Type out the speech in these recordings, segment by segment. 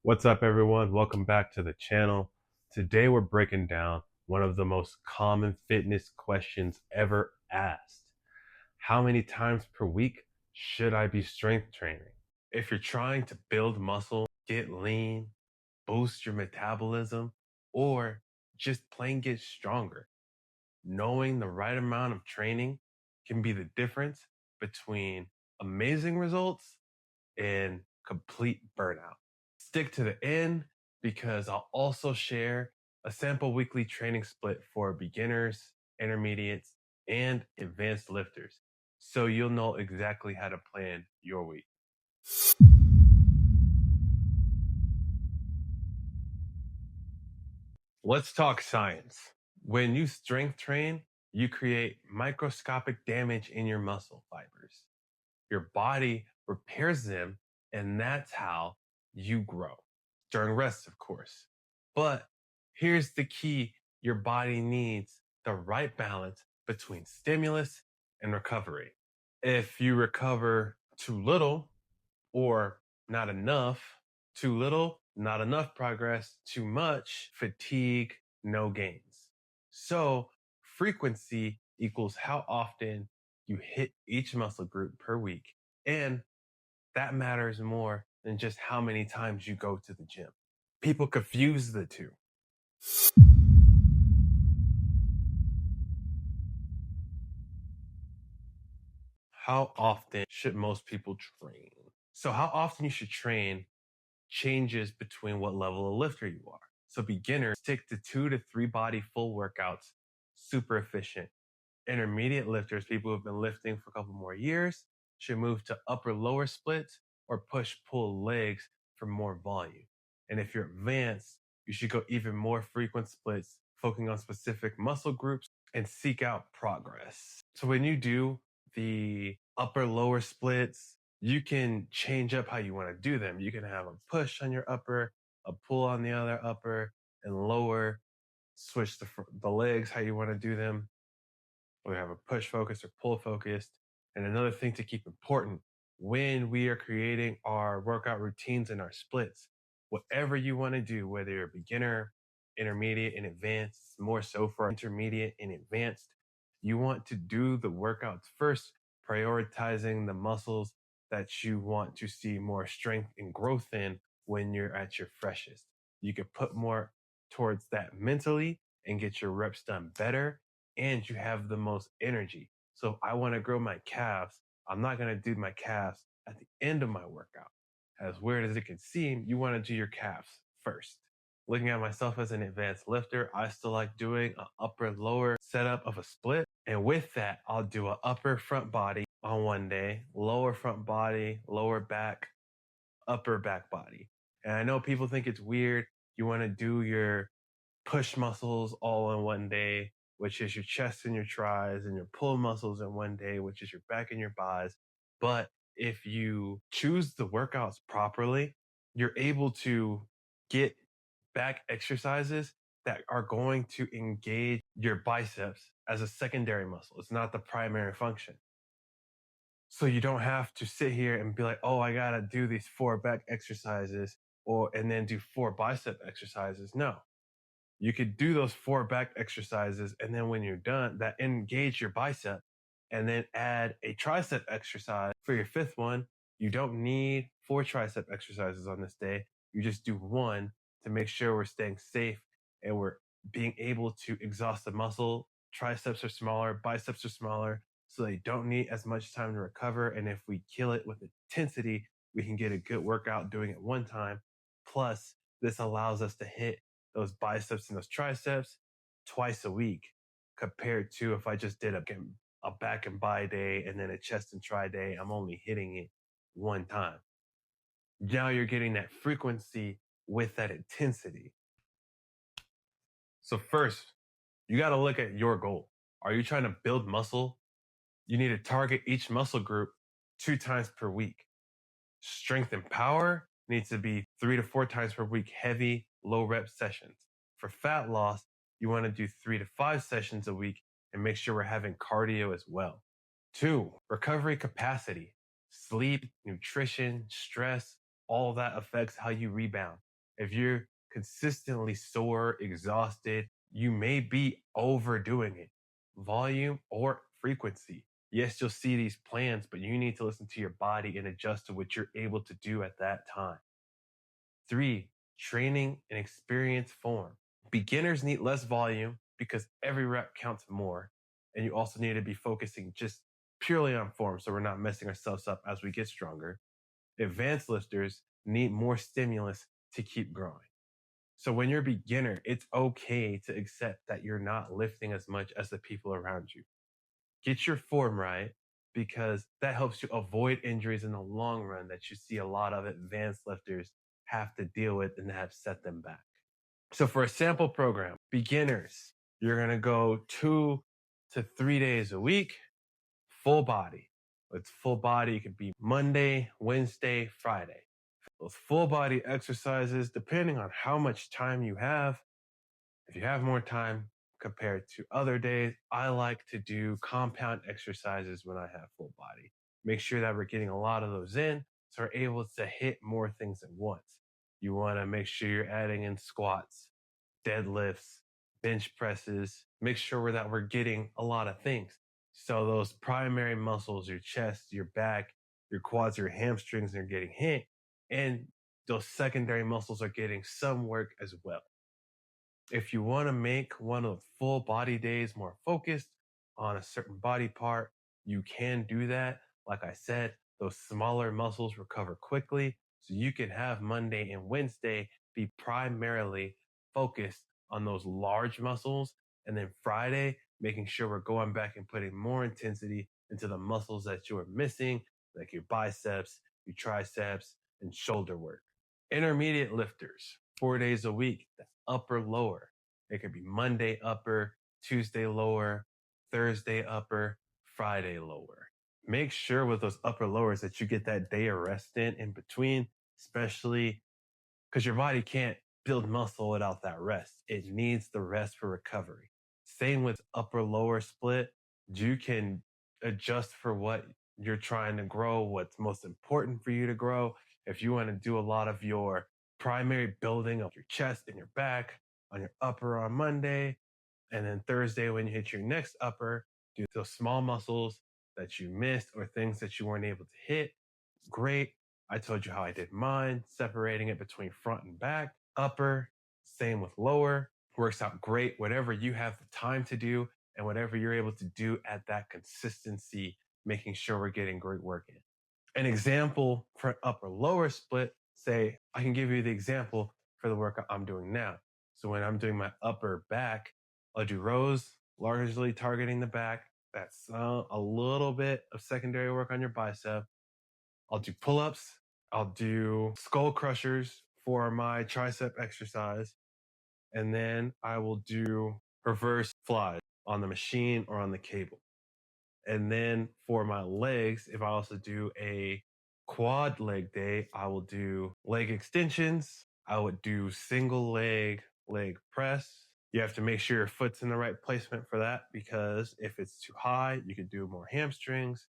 What's up, everyone? Welcome back to the channel. Today, we're breaking down one of the most common fitness questions ever asked. How many times per week should I be strength training? If you're trying to build muscle, get lean, boost your metabolism, or just plain get stronger, knowing the right amount of training can be the difference between amazing results and complete burnout. Stick to the end because I'll also share a sample weekly training split for beginners, intermediates, and advanced lifters so you'll know exactly how to plan your week. Let's talk science. When you strength train, you create microscopic damage in your muscle fibers. Your body repairs them, and that's how you grow. During rest, of course. But here's the key: your body needs the right balance between stimulus and recovery. If you recover too little or not enough, too little, not enough progress, too much, fatigue, no gains. So, frequency equals how often you hit each muscle group per week. And that matters more than just how many times you go to the gym. People confuse the two. How often should most people train? So, how often you should train changes between what level of lifter you are. So, beginners stick to 2 to 3 body full workouts, super efficient. Intermediate lifters, people who've been lifting for a couple more years, should move to upper lower splits or push pull legs for more volume. And if you're advanced, you should go even more frequent splits, focusing on specific muscle groups and seek out progress. So when you do the upper lower splits, you can change up how you want to do them. You can have a push on your upper, a pull on the other upper, and lower. Switch the legs how you want to do them. We have a push focused or pull focused. And another thing to keep important when we are creating our workout routines and our splits, whatever you want to do, whether you're a beginner, intermediate, and advanced, more so for intermediate and advanced, you want to do the workouts first, prioritizing the muscles that you want to see more strength and growth in when you're at your freshest. You could put more towards that mentally and get your reps done better, and you have the most energy. So if I want to grow my calves, I'm not going to do my calves at the end of my workout. As weird as it can seem, you want to do your calves first. Looking at myself as an advanced lifter, I still like doing an upper lower setup of a split. And with that, I'll do an upper front body on one day, lower front body, lower back, upper back body. And I know people think it's weird. You want to do your push muscles all in one day, which is your chest and your tries, and your pull muscles in one day, which is your back and your buys. But if you choose the workouts properly, you're able to get back exercises that are going to engage your biceps as a secondary muscle. It's not the primary function. So you don't have to sit here and be like, oh, I got to do these 4 back exercises and then do 4 bicep exercises. No, you could do those 4 back exercises, and then when you're done, that engage your bicep, and then add a tricep exercise for your 5th one. You don't need 4 tricep exercises on this day. You just do one to make sure we're staying safe and we're being able to exhaust the muscle. Triceps are smaller, biceps are smaller, so they don't need as much time to recover. And if we kill it with intensity, we can get a good workout doing it one time. Plus, this allows us to hit those biceps and those triceps twice a week, compared to if I just did a back and bi day and then a chest and tri day, I'm only hitting it one time. Now you're getting that frequency with that intensity. So first, you got to look at your goal. Are you trying to build muscle? You need to target each muscle group 2 times per week. Strength and power needs to be 3 to 4 times per week, heavy, low rep sessions. For fat loss, you want to do 3 to 5 sessions a week and make sure we're having cardio as well. 2, recovery capacity. Sleep, nutrition, stress, all that affects how you rebound. If you're consistently sore, exhausted, you may be overdoing it, volume or frequency. Yes, you'll see these plans, but you need to listen to your body and adjust to what you're able to do at that time. 3, training in experience form. Beginners need less volume because every rep counts more. And you also need to be focusing just purely on form so we're not messing ourselves up as we get stronger. Advanced lifters need more stimulus to keep growing. So when you're a beginner, it's okay to accept that you're not lifting as much as the people around you. Get your form right because that helps you avoid injuries in the long run that you see a lot of advanced lifters have to deal with and have set them back. So for a sample program, beginners, you're going to go 2 to 3 days a week, full body. It's full body. It could be Monday, Wednesday, Friday. Those full body exercises, depending on how much time you have, if you have more time compared to other days, I like to do compound exercises when I have full body. Make sure that we're getting a lot of those in so we're able to hit more things at once. You want to make sure you're adding in squats, deadlifts, bench presses. Make sure that we're getting a lot of things. So those primary muscles, your chest, your back, your quads, your hamstrings are getting hit. And those secondary muscles are getting some work as well. If you want to make one of the full body days more focused on a certain body part, you can do that. Like I said, those smaller muscles recover quickly. So you can have Monday and Wednesday be primarily focused on those large muscles. And then Friday, making sure we're going back and putting more intensity into the muscles that you are missing, like your biceps, your triceps, and shoulder work. Intermediate lifters, 4 days a week, that's upper lower. It could be Monday upper, Tuesday lower, Thursday upper, Friday lower. Make sure with those upper lowers that you get that day of rest in between, especially because your body can't build muscle without that rest. It needs the rest for recovery. Same with upper lower split. You can adjust for what you're trying to grow, what's most important for you to grow. If you want to do a lot of your primary building of your chest and your back on your upper on Monday, and then Thursday, when you hit your next upper, do those small muscles that you missed or things that you weren't able to hit. Great. I told you how I did mine, separating it between front and back, upper, same with lower. Works out great. Whatever you have the time to do and whatever you're able to do at that consistency, making sure we're getting great work in. An example for upper lower split, say, I can give you the example for the work I'm doing now. So when I'm doing my upper back, I'll do rows, largely targeting the back. That's a little bit of secondary work on your bicep. I'll do pull-ups. I'll do skull crushers for my tricep exercise. And then I will do reverse flies on the machine or on the cable. And then for my legs, if I also do a quad leg day, I will do leg extensions. I would do single leg press. You have to make sure your foot's in the right placement for that because if it's too high, you could do more hamstrings.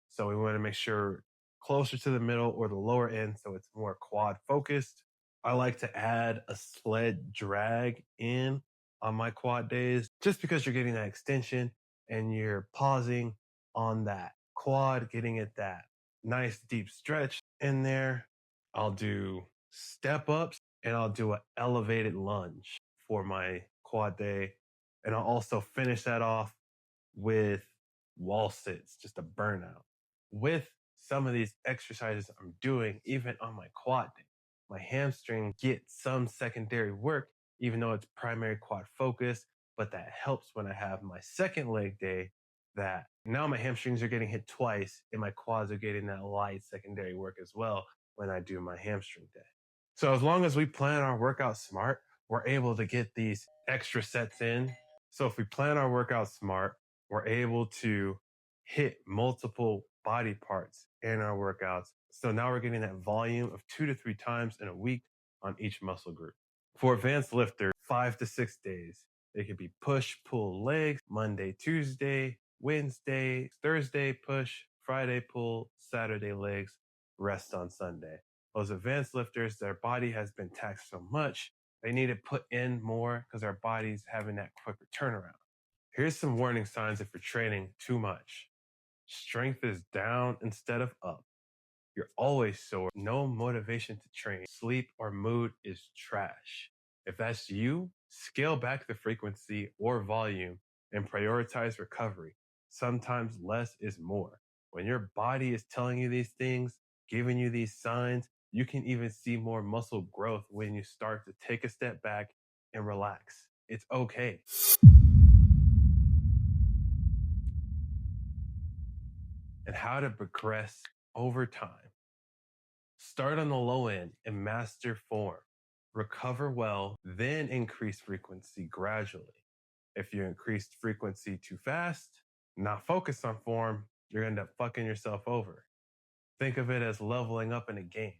So we want to make sure closer to the middle or the lower end so it's more quad focused. I like to add a sled drag in on my quad days just because you're getting that extension and you're pausing on that quad, getting it that nice deep stretch in there. I'll do step ups and I'll do an elevated lunge for my quad day. And I'll also finish that off with wall sits, just a burnout. With some of these exercises I'm doing, even on my quad day, my hamstring gets some secondary work, even though it's primary quad focus, but that helps when I have my second leg day that now my hamstrings are getting hit twice and my quads are getting that light secondary work as well when I do my hamstring day. So as long as we plan our workout smart, we're able to get these extra sets in. So if we plan our workout smart, we're able to hit multiple body parts in our workouts. So now we're getting that volume of 2 to 3 times in a week on each muscle group. For advanced lifters, 5 to 6 days. They could be push, pull, legs, Monday, Tuesday, Wednesday, Thursday, push, Friday, pull, Saturday, legs, rest on Sunday. Those advanced lifters, their body has been taxed so much, they need to put in more because their body's having that quicker turnaround. Here's some warning signs if you're training too much. Strength is down instead of up. You're always sore, no motivation to train. Sleep or mood is trash. If that's you, scale back the frequency or volume and prioritize recovery. Sometimes less is more. When your body is telling you these things, giving you these signs, you can even see more muscle growth when you start to take a step back and relax. It's okay. And how to progress over time. Start on the low end and master form. Recover well, then increase frequency gradually. If you increase frequency too fast, not focus on form, you're going to end up fucking yourself over. Think of it as leveling up in a game.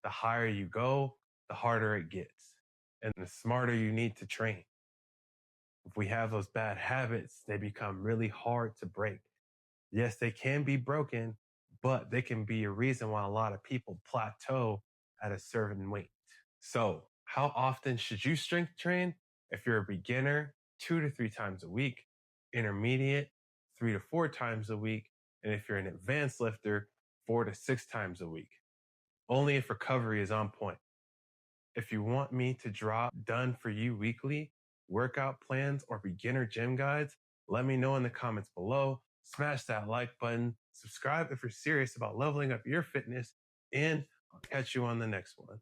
The higher you go, the harder it gets, and the smarter you need to train. If we have those bad habits, they become really hard to break. Yes, they can be broken, but they can be a reason why a lot of people plateau at a certain weight. So, how often should you strength train? If you're a beginner, 2 to 3 times a week, intermediate, 3 to 4 times a week, and if you're an advanced lifter, 4 to 6 times a week. Only if recovery is on point. If you want me to drop done for you weekly workout plans or beginner gym guides, let me know in the comments below. Smash that like button, subscribe if you're serious about leveling up your fitness, and I'll catch you on the next one.